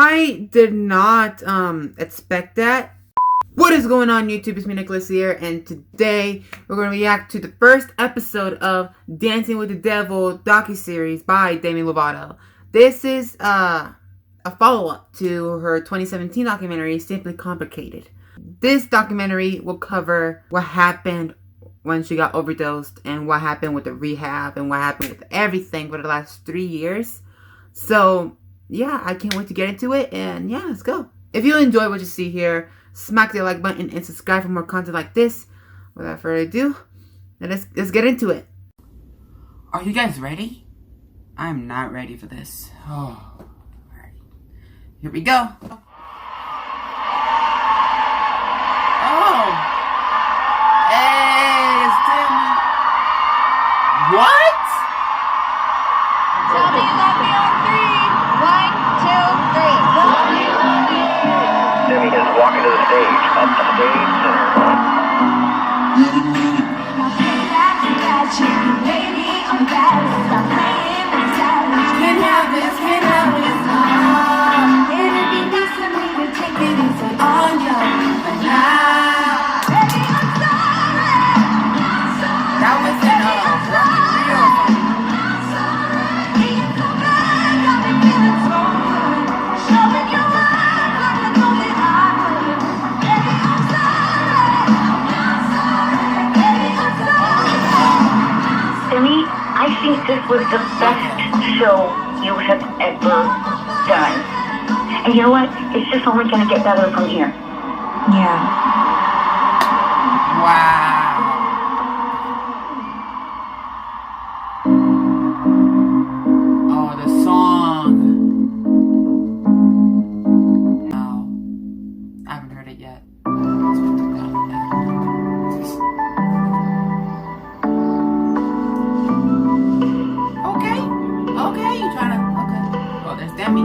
I did not expect that. What is going on, YouTube? It's me, Nicholas here, and today we're going to react to the first episode of Dancing with the Devil docuseries by Demi Lovato. This is a follow-up to her 2017 documentary, Simply Complicated. This documentary will cover what happened when she got overdosed and what happened with the rehab and what happened with everything for the last 3 years. So, yeah, I can't wait to get into it, and yeah, let's go. If you enjoy what you see here, smack the like button and subscribe for more content like this. Without further ado, let's get into it. Are you guys ready? I'm not ready for this. Oh, alright. Here we go. Oh! Hey, it's Demi. What? Tell me you love me on 3. 1, 2, 3. Demi is walking to the stage, up to stage Can't have this, can't have this. It'd be nice for me to take it easy on you, but now, baby, I'm sorry. That was in Rocky Real. Being so bad, got me feeling so good. Showing you love like I know that I would. Baby, I'm sorry. Baby, I'm sorry. Demi, I think this was the best show you have ever done. And you know what? It's just only going to get better from here. Yeah. Wow. Oh, the song. No. I haven't heard it yet. Let's put them down. Okay. Okay, you trying to... Okay. Oh, there's Demi.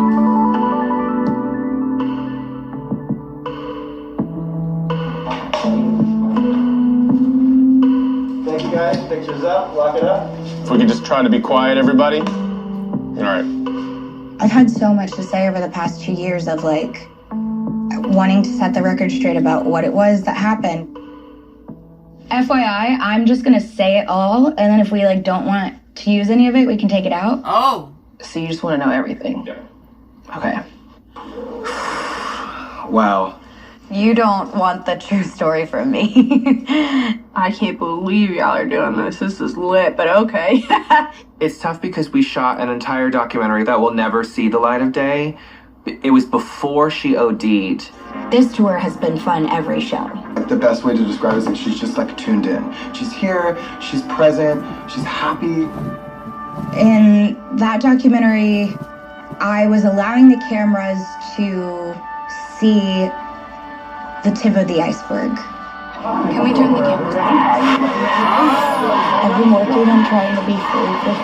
Thank you guys. Pictures up. Lock it up. If we could just try to be quiet, everybody. All right. I've had so much to say over the past 2 years of like wanting to set the record straight about what it was that happened. FYI, I'm just gonna say it all, and then if we like don't want to use any of it, we can take it out. Oh. So you just want to know everything? Yeah. Okay. Wow. You don't want the true story from me. I can't believe y'all are doing this. This is lit, but okay. It's tough because we shot an entire documentary that will never see the light of day. It was before she OD'd. This tour has been fun every show. The best way to describe it is that she's just like tuned in. She's here, she's present, she's happy. In that documentary, I was allowing the cameras to see the tip of the iceberg. Can we turn the cameras on? I've been working on trying to be free for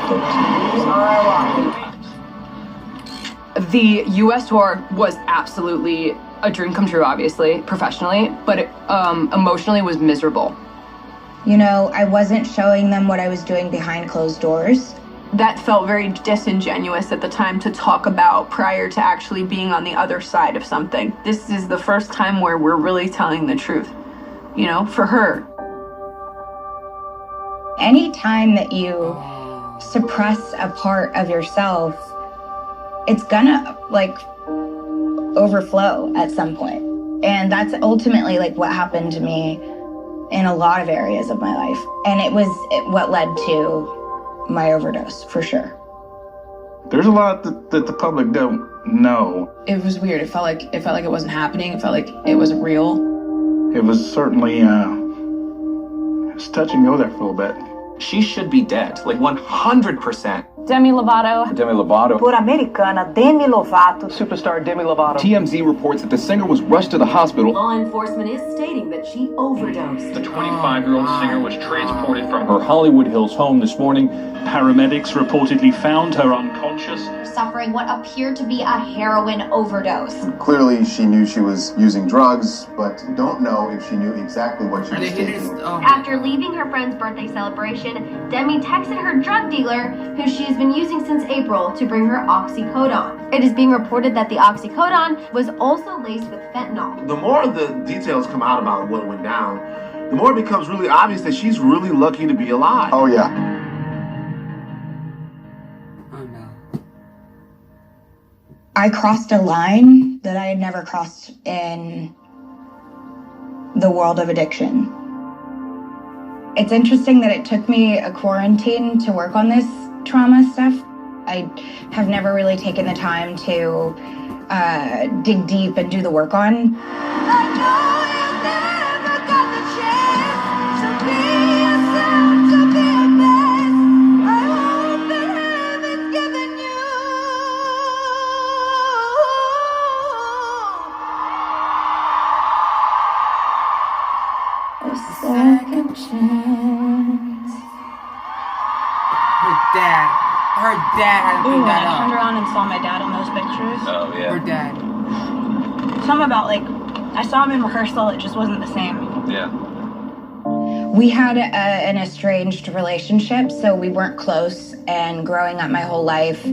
13 years. The U.S. tour was absolutely a dream come true, obviously, professionally, but it, emotionally was miserable. You know, I wasn't showing them what I was doing behind closed doors. That felt very disingenuous at the time to talk about prior to actually being on the other side of something. This is the first time where we're really telling the truth, you know, for her. Any time that you suppress a part of yourself, it's gonna like overflow at some point. And that's ultimately like what happened to me in a lot of areas of my life. And it was what led to my overdose, for sure. There's a lot that the public don't know. It was weird. It felt like it wasn't happening. It felt like it wasn't real. It was certainly it's touch and go there for a little bit. She should be dead, like 100%. Demi Lovato. Demi Lovato. Por Americana, Demi Lovato. Superstar Demi Lovato. TMZ reports that the singer was rushed to the hospital. Law enforcement is stating that she overdosed. The 25-year-old singer was transported from her Hollywood Hills home this morning. Paramedics reportedly found her unconscious. Suffering what appeared to be a heroin overdose. Clearly, she knew she was using drugs, but don't know if she knew exactly what she was taking. After leaving her friend's birthday celebration, Demi texted her drug dealer, who she's been using since April to bring her oxycodone. It is being reported that the oxycodone was also laced with fentanyl. The more the details come out about what went down, the more it becomes really obvious that she's really lucky to be alive. Oh, yeah. Oh, no. I crossed a line that I had never crossed in the world of addiction. It's interesting that it took me a quarantine to work on this trauma stuff. I have never really taken the time to dig deep and do the work on. Second chance. Her dad had to Ooh, bring when that I turned up. around and saw my dad on those pictures. Oh, yeah. Her dad. Something about, like, I saw him in rehearsal, it just wasn't the same. Yeah. We had an estranged relationship, so we weren't close. And growing up my whole life,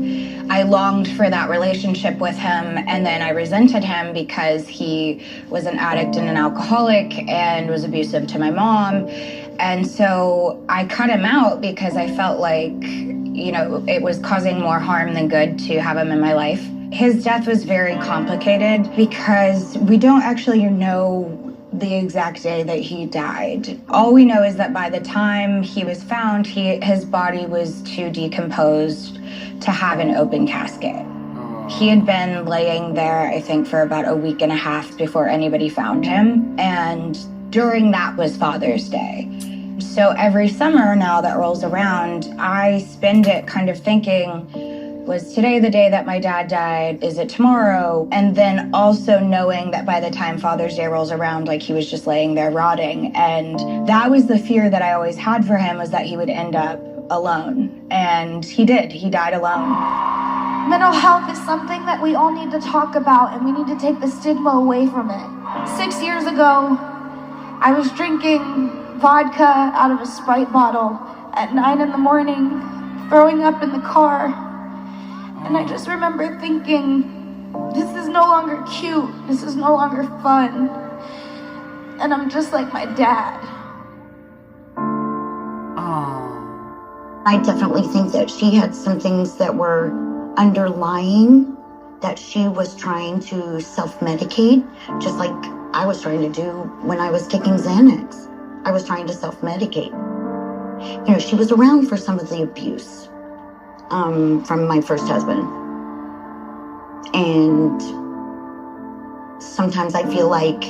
I longed for that relationship with him, and then I resented him because he was an addict and an alcoholic and was abusive to my mom. And so I cut him out because I felt like, you know, it was causing more harm than good to have him in my life. His death was very complicated because we don't actually know the exact day that he died. All we know is that by the time he was found, his body was too decomposed to have an open casket. He had been laying there, I think, for about a week and a half before anybody found him. And during that was Father's Day. So every summer now that rolls around, I spend it kind of thinking, was today the day that my dad died? Is it tomorrow? And then also knowing that by the time Father's Day rolls around, like, he was just laying there rotting. And that was the fear that I always had for him, was that he would end up alone. And he did. He died alone. Mental health is something that we all need to talk about, and we need to take the stigma away from it. 6 years ago, I was drinking vodka out of a Sprite bottle at 9 in the morning, throwing up in the car. And I just remember thinking, this is no longer cute. This is no longer fun. And I'm just like my dad. I definitely think that she had some things that were underlying, that she was trying to self-medicate, just like I was trying to do when I was taking Xanax. I was trying to self-medicate. You know, she was around for some of the abuse from my first husband. And sometimes I feel like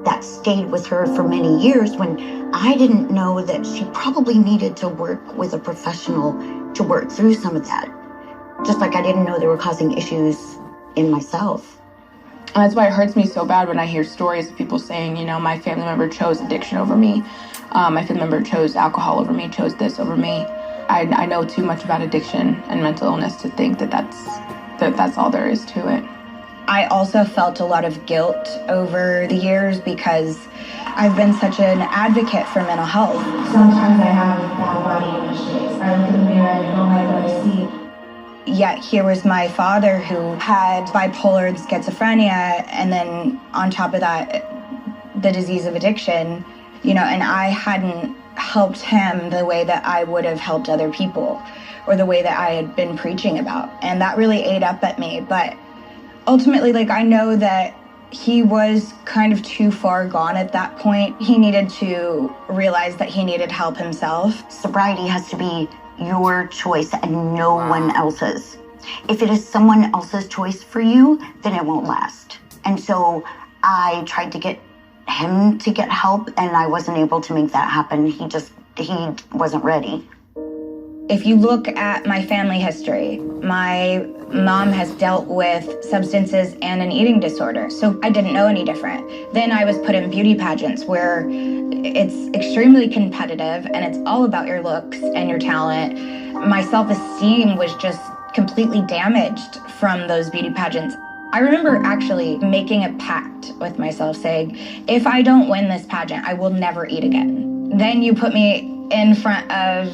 that stayed with her for many years, when I didn't know that she probably needed to work with a professional to work through some of that. Just like I didn't know they were causing issues in myself. And that's why it hurts me so bad when I hear stories of people saying, you know, my family member chose addiction over me. My family member chose alcohol over me, chose this over me. I know too much about addiction and mental illness to think that that's all there is to it. I also felt a lot of guilt over the years because I've been such an advocate for mental health. Sometimes I have bad body images. I look in the mirror and I don't like what I see. Yet here was my father who had bipolar and schizophrenia, and then on top of that, the disease of addiction, you know, and I hadn't helped him the way that I would have helped other people, or the way that I had been preaching about. And that really ate up at me. But ultimately, like, I know that he was kind of too far gone at that point. He needed to realize that he needed help himself. Sobriety has to be your choice and no one else's. If it is someone else's choice for you, then it won't last. And so I tried to get him to get help, and I wasn't able to make that happen. He wasn't ready. If you look at my family history, my mom has dealt with substances and an eating disorder, so I didn't know any different. Then I was put in beauty pageants where it's extremely competitive and it's all about your looks and your talent. My self-esteem was just completely damaged from those beauty pageants. I remember actually making a pact with myself saying, if I don't win this pageant, I will never eat again. Then you put me in front of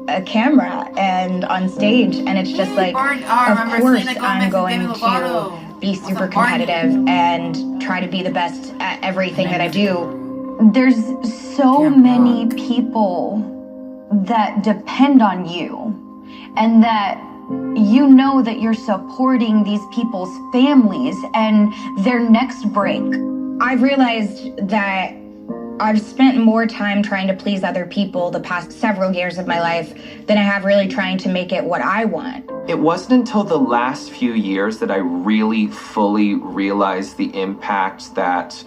a camera and on stage, and it's just like, of course I'm going to be super competitive and try to be the best at everything that I do. There's so many people that depend on you, and that you know that you're supporting these people's families and their next break. I've realized that I've spent more time trying to please other people the past several years of my life than I have really trying to make it what I want. It wasn't until the last few years that I really fully realized the impact that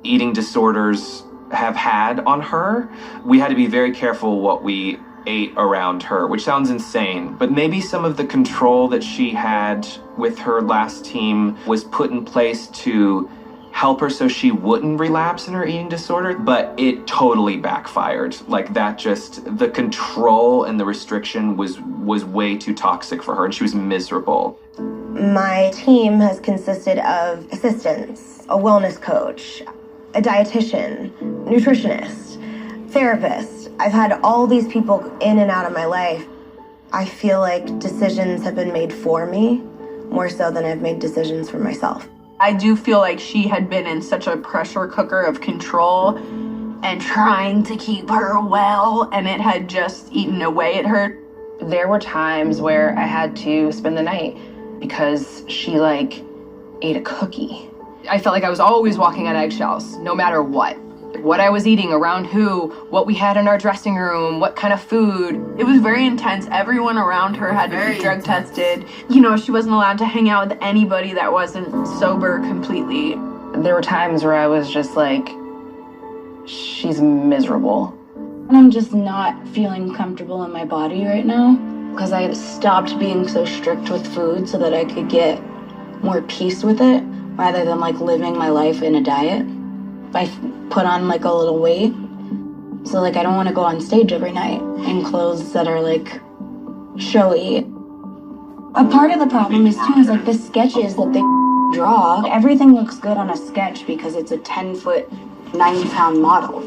eating disorders have had on her. We had to be very careful what we ate around her, which sounds insane, but maybe some of the control that she had with her last team was put in place to help her so she wouldn't relapse in her eating disorder, but it totally backfired. Like that, just the control and the restriction was way too toxic for her, and she was miserable. My team has consisted of assistants, a wellness coach, a dietitian, nutritionist, therapist. I've had all these people in and out of my life. I feel like decisions have been made for me more so than I've made decisions for myself. I do feel like she had been in such a pressure cooker of control and trying to keep her well, and it had just eaten away at her. There were times where I had to spend the night because she ate a cookie. I felt like I was always walking on eggshells, no matter what. What I was eating, around who, what we had in our dressing room, what kind of food. It was very intense. Everyone around her had to be drug tested. You know, she wasn't allowed to hang out with anybody that wasn't sober completely. There were times where I was just like, she's miserable. And I'm just not feeling comfortable in my body right now because I stopped being so strict with food so that I could get more peace with it rather than living my life in a diet. I put on a little weight, so I don't want to go on stage every night in clothes that are showy. A part of the problem is too is the sketches that they draw. Everything looks good on a sketch because it's a 10-foot, 90-pound model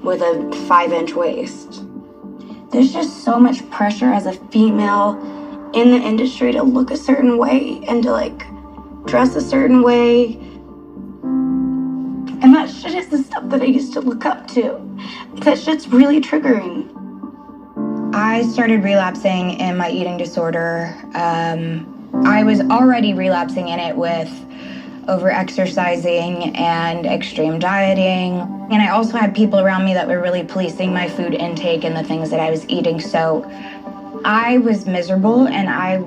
with a 5-inch waist. There's just so much pressure as a female in the industry to look a certain way and to dress a certain way. And that shit is the stuff that I used to look up to. That shit's really triggering. I started relapsing in my eating disorder. I was already relapsing in it with over-exercising and extreme dieting. And I also had people around me that were really policing my food intake and the things that I was eating. So I was miserable and I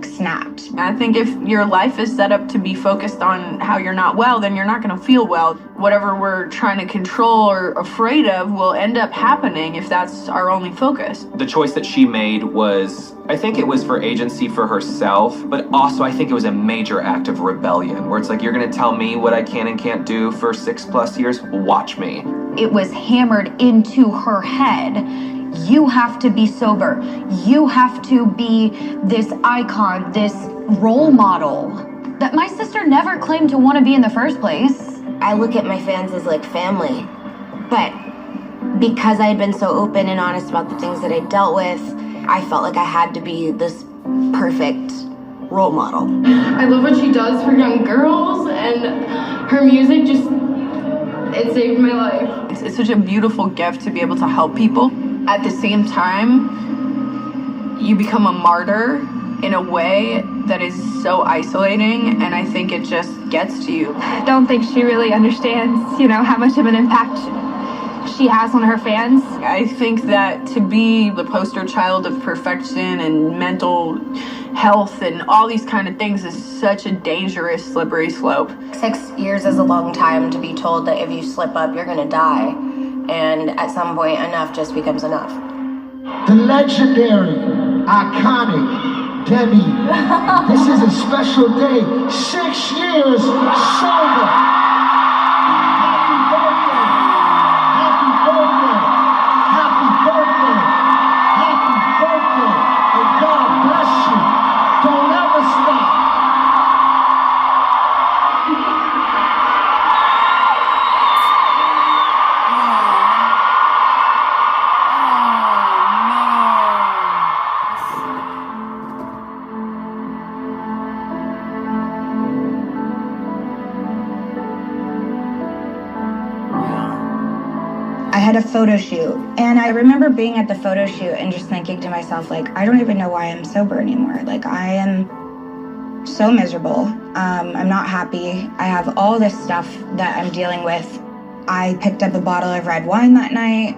snapped. I think if your life is set up to be focused on how you're not well, then you're not going to feel well. Whatever we're trying to control or afraid of will end up happening if that's our only focus. The choice that she made was, I think it was for agency for herself, but also I think it was a major act of rebellion, where it's you're going to tell me what I can and can't do for 6+ years? Watch me. It was hammered into her head. You have to be sober. You have to be this icon, this role model that my sister never claimed to want to be in the first place. I look at my fans as family, but because I had been so open and honest about the things that I dealt with, I felt like I had to be this perfect role model. I love what she does for young girls, and her music it saved my life. It's such a beautiful gift to be able to help people. At the same time, you become a martyr in a way that is so isolating, and I think it just gets to you. I don't think she really understands, how much of an impact she has on her fans. I think that to be the poster child of perfection and mental health and all these kind of things is such a dangerous, slippery slope. 6 years is a long time to be told that if you slip up, you're gonna die. And at some point, enough just becomes enough. The legendary, iconic Demi. This is a special day. 6 years sober. Happy birthday. Happy birthday. Happy birthday. Happy birthday. And God bless you. Don't ever stop. had a photo shoot. And I remember being at the photo shoot and just thinking to myself, like, I don't even know why I'm sober anymore. Like, I am so miserable. I'm not happy. I have all this stuff that I'm dealing with. I picked up a bottle of red wine that night,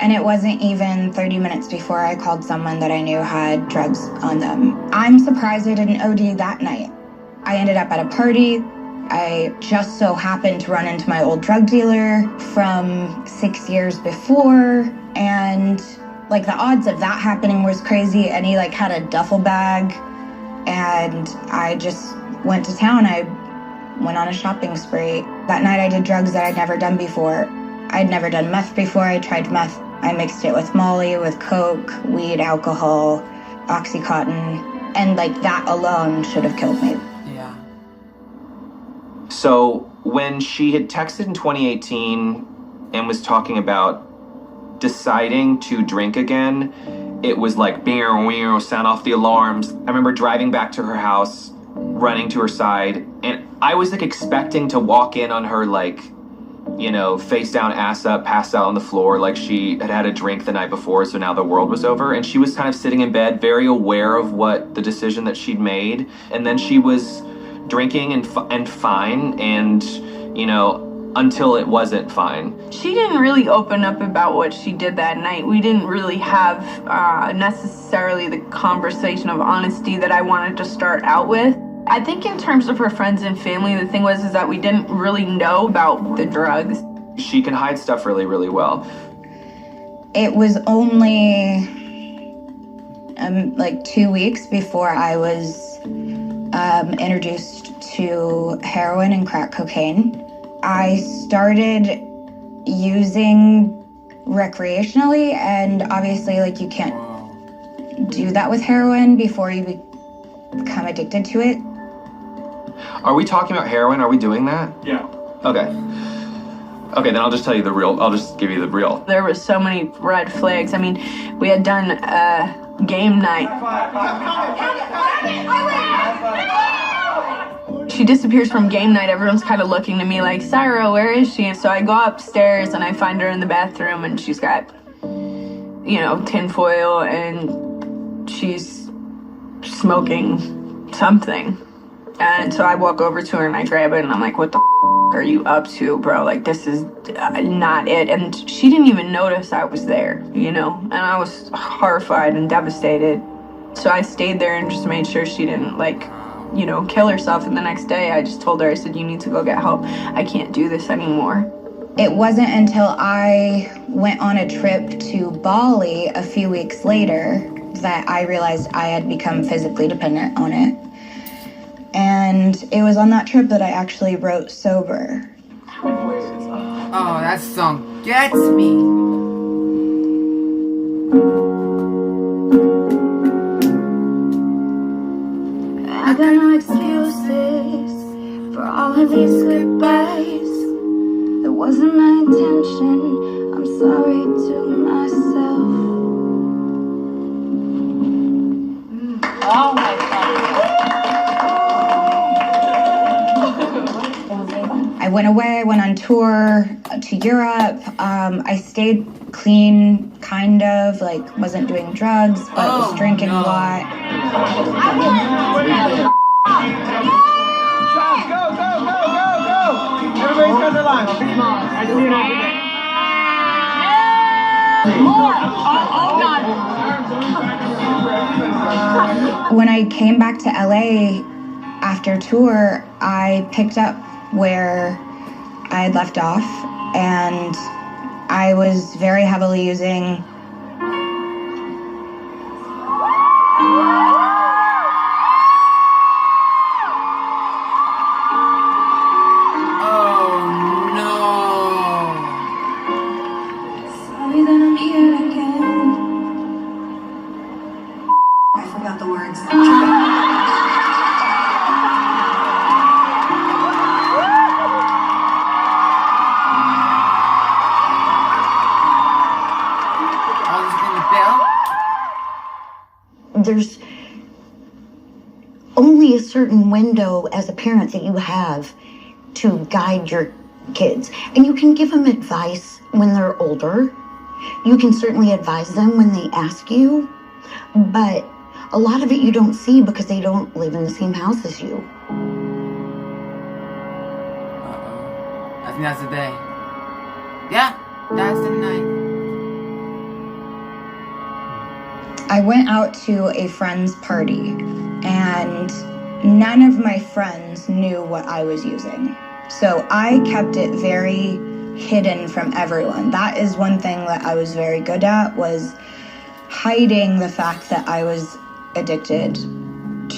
and it wasn't even 30 minutes before I called someone that I knew had drugs on them. I'm surprised I didn't OD that night. I ended up at a party. I just so happened to run into my old drug dealer from 6 years before, and like the odds of that happening was crazy. And he like had a duffel bag, and I just went to town. I went on a shopping spree. That night I did drugs that I'd never done before. I'd never done meth before. I tried meth. I mixed it with Molly, with Coke, weed, alcohol, Oxycontin, and like that alone should have killed me. Yeah. So when she had texted in 2018 and was talking about deciding to drink again, it was like, sound off the alarms. I remember driving back to her house, running to her side, and I was like expecting to walk in on her like, you know, face down, ass up, passed out on the floor, like she had had a drink the night before, so now the world was over. And she was kind of sitting in bed, very aware of what the decision that she'd made. And then she was drinking and fine, and, you know, until it wasn't fine. She didn't really open up about what she did that night. We didn't really have necessarily the conversation of honesty that I wanted to start out with. I think in terms of her friends and family, the thing was that we didn't really know about the drugs. She can hide stuff really, really well. It was only like 2 weeks before I was introduced to heroin and crack cocaine. I started using recreationally, and obviously, like, you can't do that with heroin before you become addicted to it. Are we talking about heroin? Are we doing that? Yeah. Okay. Okay, then I'll just tell you the real. I'll just give you the real. There were so many red flags. I mean, we had done game night. She disappears from game night. Everyone's kind of looking to me like, Syra, where is she? And so I go upstairs and I find her in the bathroom, and she's got, you know, tinfoil, and she's smoking something. And so I walk over to her and I grab it, and I'm like, what the are you up to, bro? Like, this is not it. And she didn't even notice I was there, you know? And I was horrified and devastated. So I stayed there and just made sure she didn't, like, you know, kill herself. And the next day I just told her, I said, you need to go get help. I can't do this anymore. It wasn't until I went on a trip to Bali a few weeks later that I realized I had become physically dependent on it. And it was on that trip that I actually wrote Sober. Oh, that song gets me. I got no excuses for all of these goodbyes. It wasn't my intention. I'm sorry to myself. Oh my God. I went away, I went on tour to Europe. I stayed clean, kind of, like, wasn't doing drugs, but was drinking a lot. Everybody stand in line. Come on. I see it over there. More. Oh, God. When I came back to LA after tour, I picked up where I had left off, and I was very heavily using Sorry that I'm here again. I forgot the words. There's only a certain window as a parent that you have to guide your kids. And you can give them advice when they're older. You can certainly advise them when they ask you. But a lot of it you don't see because they don't live in the same house as you. I think that's the day. Yeah, that's the night. I went out to a friend's party, and none of my friends knew what I was using. So I kept it very hidden from everyone. That is one thing that I was very good at, was hiding the fact that I was addicted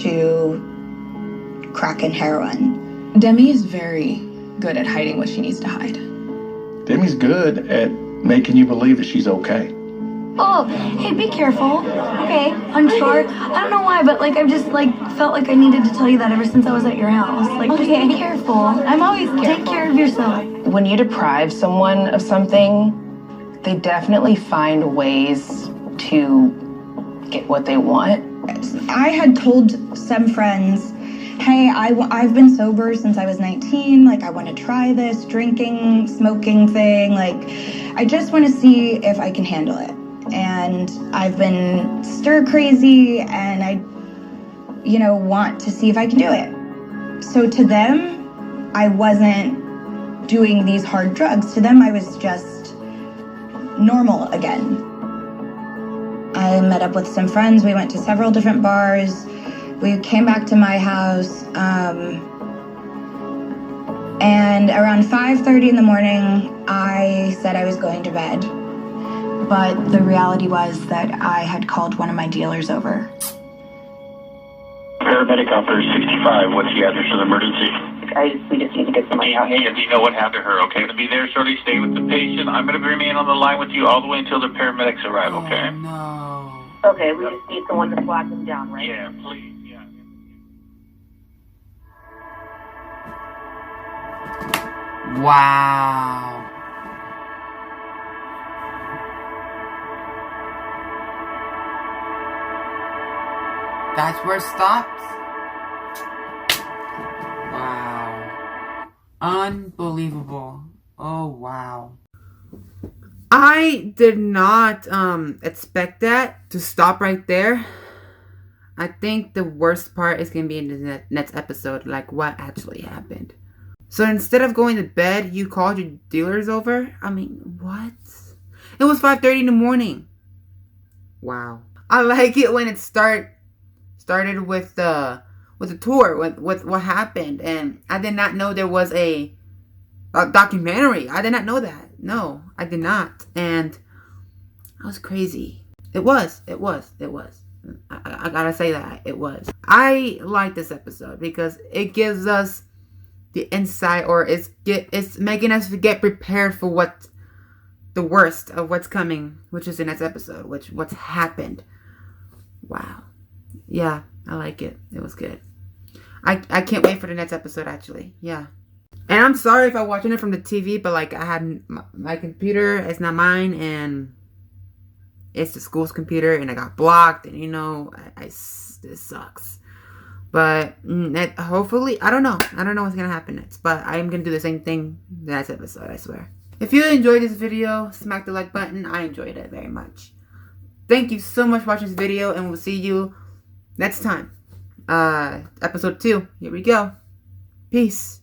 to crack and heroin. Demi is very good at hiding what she needs to hide. Demi's good at making you believe that she's okay. Oh, hey, be careful. Okay, unsure. I don't know why, but like I've just like felt like I needed to tell you that ever since I was at your house. Like, just be careful. I'm always careful. Take care of yourself. When you deprive someone of something, they definitely find ways to get what they want. I had told some friends, hey, I've been sober since I was 19. Like, I want to try this drinking, smoking thing. Like, I just want to see if I can handle it. And I've been stir crazy, and I, want to see if I can do it. So to them, I wasn't doing these hard drugs. To them, I was just normal again. I met up with some friends. We went to several different bars. We came back to my house. And around 5:30 in the morning, I said I was going to bed. But the reality was that I had called one of my dealers over. Paramedic operator 65, what's the address of the emergency? We just need to get somebody out Hey, here. do you know what happened to her, okay? Gonna be there shortly, stay with the patient. I'm gonna remain on the line with you all the way until the paramedics arrive, okay? No. Okay, we just need someone to flag them down, right? Yeah, please, yeah. Wow. That's where it stops? Wow. Unbelievable. Oh, wow. I did not expect that to stop right there. I think the worst part is going to be in the next episode. Like, what actually happened. So instead of going to bed, you called your dealers over? I mean, what? It was 5:30 in the morning. Wow. I like it when it started with the tour, with what happened. And I did not know there was a documentary. I did not know that. No, I did not. And that was crazy. It was. I gotta say that. It was. I like this episode because it gives us the insight, or it's making us get prepared for what the worst of what's coming, which is the next episode, what's happened. Wow. Yeah, I like it. It was good. I can't wait for the next episode, actually. Yeah. And I'm sorry if I'm watching it from the TV, but like I had my computer, it's not mine, and it's the school's computer, and I got blocked, and this sucks. But hopefully, I don't know what's gonna happen next, but I'm gonna do the same thing the next episode, I swear. If you enjoyed this video, smack the like button. I enjoyed it very much. Thank you so much for watching this video, and we'll see you next time. Episode 2. Here we go. Peace.